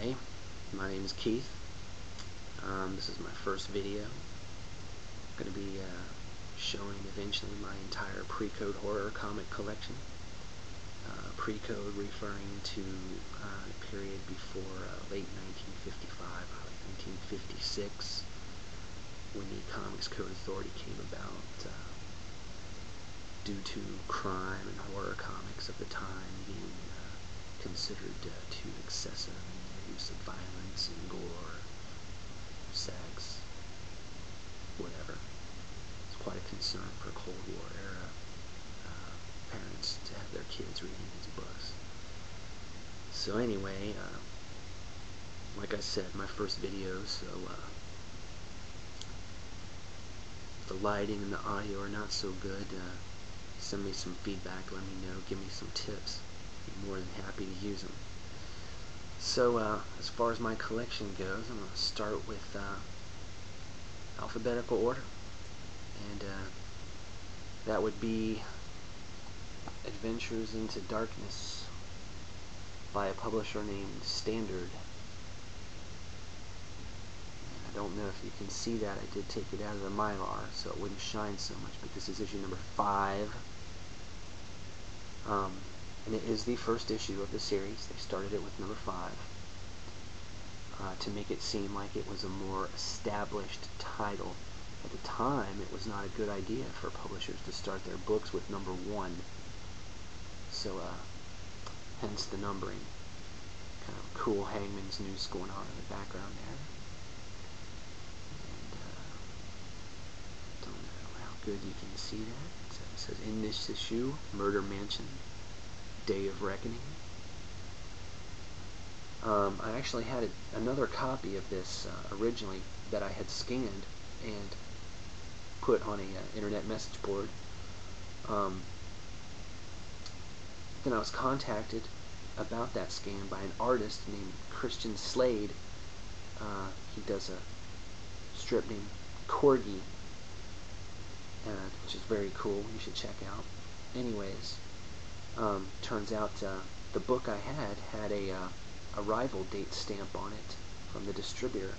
Hey, my name is Keith. This is my first video. I'm going to be showing eventually my entire Pre-Code horror comic collection. Pre-Code referring to the period before late 1955, early 1956, when the Comics Code Authority came about, due to crime and horror comics of the time being considered too excessive in their use of violence and gore, sex, whatever. It's quite a concern for Cold War era parents to have their kids reading these books. So anyway, like I said, my first video, so if the lighting and the audio are not so good, send me some feedback, let me know, give me some tips. Be more than happy to use them. So as far as my collection goes, I'm going to start with alphabetical order, and that would be Adventures into Darkness by a publisher named Standard. I don't know if you can see that. I did take it out of the Mylar so it wouldn't shine so much, but this is issue number 5. And it is the first issue of the series. They started it with number 5 to make it seem like it was a more established title. At the time, it was not a good idea for publishers to start their books with number 1. So, hence the numbering. Kind of cool Hangman's Noose going on in the background there. And, don't know how good you can see that. It says, in this issue, Murder Mansion, Day of Reckoning. I actually had another copy of this originally that I had scanned and put on a internet message board. Then I was contacted about that scan by an artist named Christian Slade. He does a strip named Corgi, which is very cool. You should check out. Anyways, turns out the book I had a arrival date stamp on it from the distributor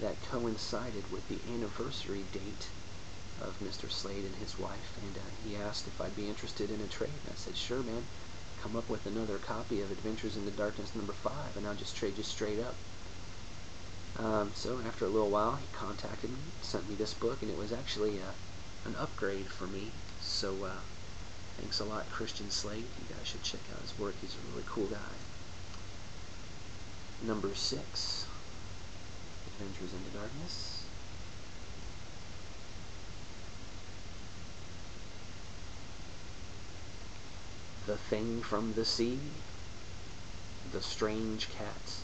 that coincided with the anniversary date of Mr. Slade and his wife, and he asked if I'd be interested in a trade. And I said, sure, man, come up with another copy of Adventures into Darkness number 5 and I'll just trade you straight up. So after a little while, he contacted me, sent me this book, and it was actually an upgrade for me. So thanks a lot, Christian Slade. You guys should check out his work. He's a really cool guy. Number 6, Adventures into Darkness. The Thing from the Sea, The Strange Cats.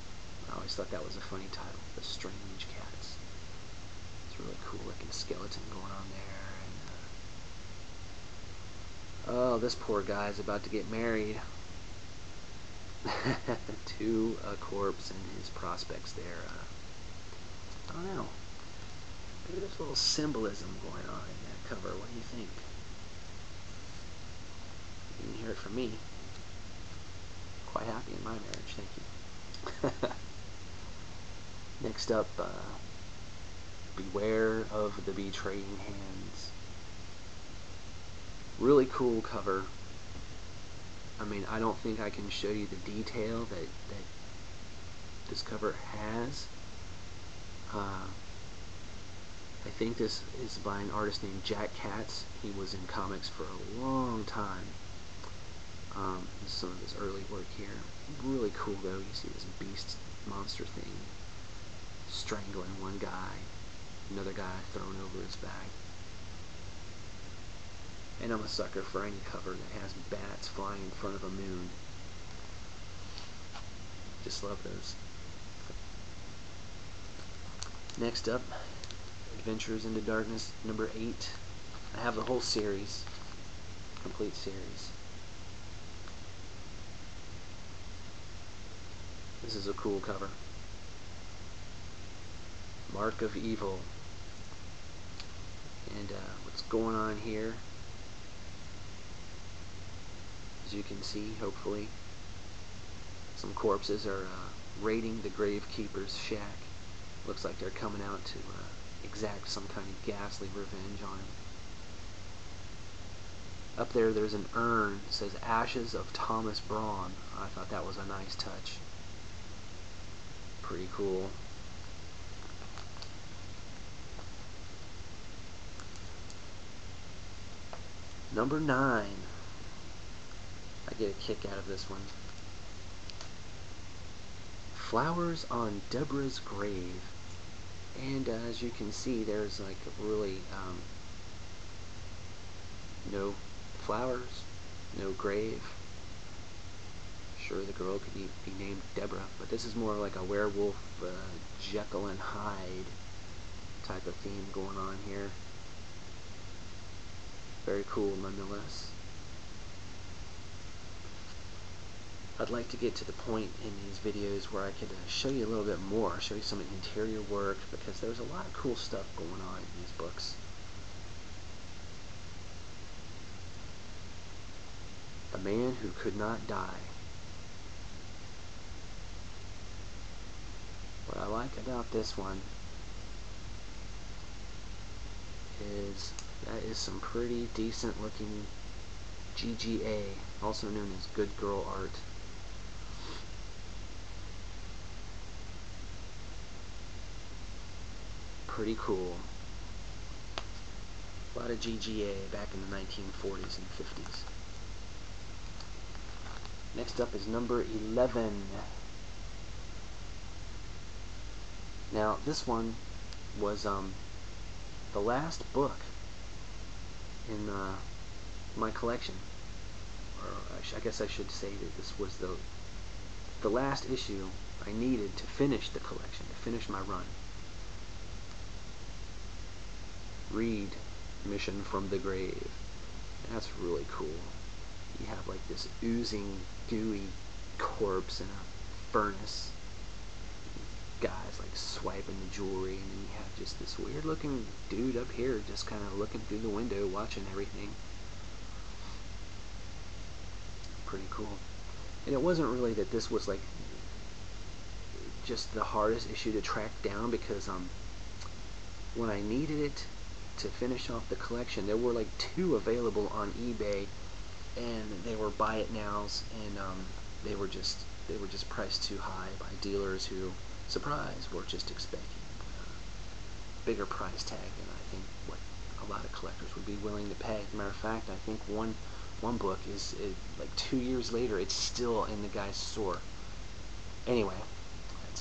I always thought that was a funny title, The Strange Cats. It's really cool looking skeleton going on there. And oh, this poor guy's about to get married to a corpse and his prospects there. I don't know. Maybe there's a little symbolism going on in that cover. What do you think? You can hear it from me. Quite happy in my marriage, thank you. Next up, Beware of the Betraying Hands. Really cool cover. I mean, I don't think I can show you the detail that this cover has. I think this is by an artist named Jack Katz. He was in comics for a long time. This is some of his early work here. Really cool though. You see this beast monster thing strangling one guy, another guy thrown over his back. And I'm a sucker for any cover that has bats flying in front of a moon. Just love those. Next up, Adventures into Darkness number 8. I have the whole series, complete series. This is a cool cover. Mark of Evil. And what's going on here, as you can see, hopefully, some corpses are raiding the Gravekeeper's shack. Looks like they're coming out to exact some kind of ghastly revenge on him. Up there's an urn. It says Ashes of Thomas Braun. I thought that was a nice touch. Pretty cool. Number 9. I get a kick out of this one. Flowers on Deborah's Grave. And as you can see, there's like a really no flowers, no grave. Sure, the girl could be named Deborah, but this is more like a werewolf, Jekyll and Hyde type of theme going on here. Very cool nonetheless. I'd like to get to the point in these videos where I could show you a little bit more, show you some interior work, because there's a lot of cool stuff going on in these books. A Man Who Could Not Die. What I like about this one is that is some pretty decent looking GGA, also known as Good Girl Art. Pretty cool. A lot of GGA back in the 1940s and 50s. Next up is number 11. Now, this one was the last book in my collection, or I guess I should say that this was the last issue I needed to finish the collection, to finish my run. Read Mission from the Grave. That's really cool. You have like this oozing, gooey corpse in a furnace. Guys like swiping the jewelry, and then you have just this weird looking dude up here just kind of looking through the window watching everything. Pretty cool. And it wasn't really that this was like just the hardest issue to track down, because when I needed it to finish off the collection, there were like 2 available on eBay, and they were buy it nows, and they were just priced too high by dealers who, surprise, were just expecting a bigger price tag than I think what a lot of collectors would be willing to pay. As a matter of fact, I think one book is like 2 years later, it's still in the guy's store. Anyway,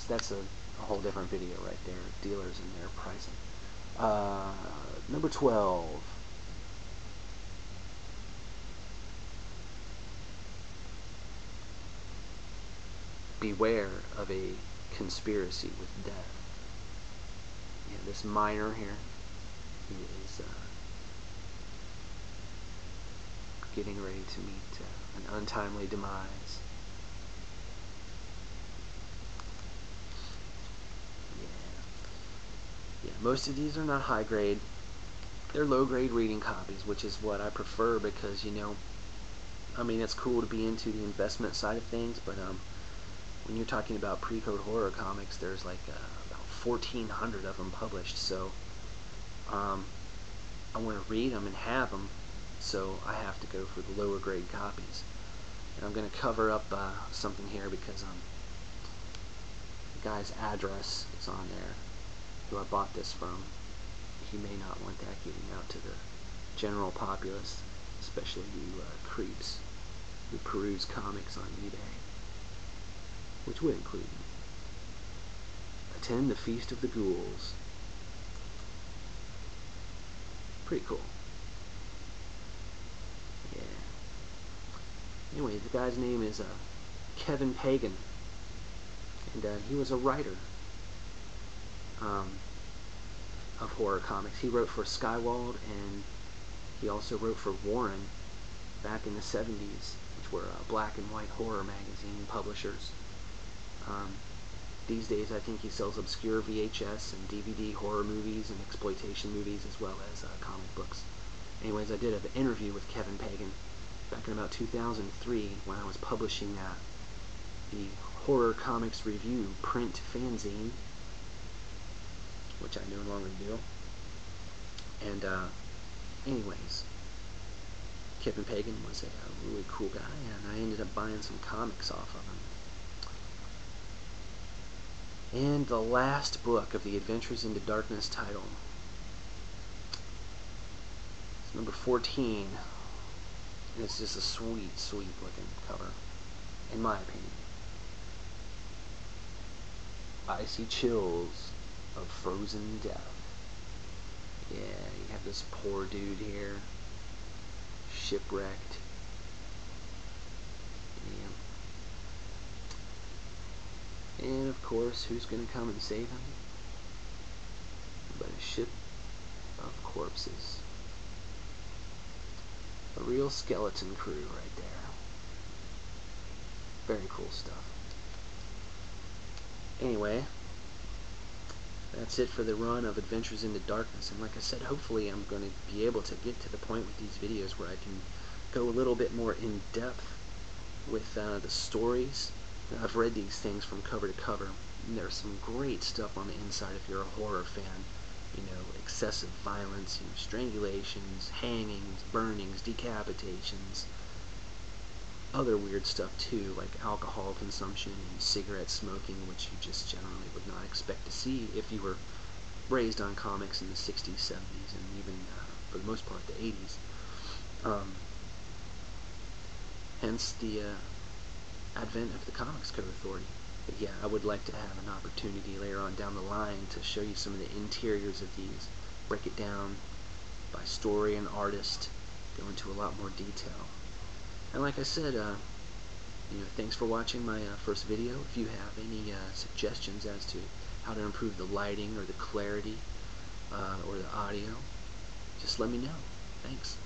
that's a whole different video right there. Dealers and their pricing. Number 12. Beware of a Conspiracy with Death. Yeah, this miner here, he is getting ready to meet an untimely demise. Yeah, most of these are not high grade. They're low grade reading copies, which is what I prefer, because, you know, I mean, it's cool to be into the investment side of things, but when you're talking about pre-code horror comics, there's like about 1,400 of them published, so I want to read them and have them, so I have to go for the lower grade copies. And I'm going to cover up something here, because the guy's address is on there, who I bought this from. He may not want that getting out to the general populace, especially you creeps who peruse comics on eBay, which would include me. Attend the Feast of the Ghouls. Pretty cool. Yeah. Anyway, the guy's name is Kevin Pagan, and he was a writer of horror comics. He wrote for Skywald, and he also wrote for Warren back in the 70s, which were black and white horror magazine publishers. These days I think he sells obscure VHS and DVD horror movies and exploitation movies, as well as comic books. Anyways, I did an interview with Kevin Pagan back in about 2003 when I was publishing the Horror Comics Review print fanzine, which I no longer do. And anyways, Kevin Pagan was a really cool guy, and I ended up buying some comics off of him. And the last book of the Adventures into Darkness title, it's number 14, and it's just a sweet, sweet looking cover, in my opinion. Icy Chills of Frozen Death. Yeah, you have this poor dude here, shipwrecked. Yeah. And of course, who's going to come and save him? But a ship of corpses. A real skeleton crew right there. Very cool stuff. Anyway, that's it for the run of Adventures into Darkness, and like I said, hopefully I'm going to be able to get to the point with these videos where I can go a little bit more in depth with the stories. I've read these things from cover to cover, and there's some great stuff on the inside if you're a horror fan. You know, excessive violence, you know, strangulations, hangings, burnings, decapitations, other weird stuff too, like alcohol consumption and cigarette smoking, which you just generally would not expect to see if you were raised on comics in the 60s, 70s, and even, for the most part, the 80s. Hence the advent of the Comics Code Authority. But yeah, I would like to have an opportunity later on down the line to show you some of the interiors of these, break it down by story and artist, go into a lot more detail. And like I said, you know, thanks for watching my first video. If you have any suggestions as to how to improve the lighting or the clarity or the audio, just let me know. Thanks.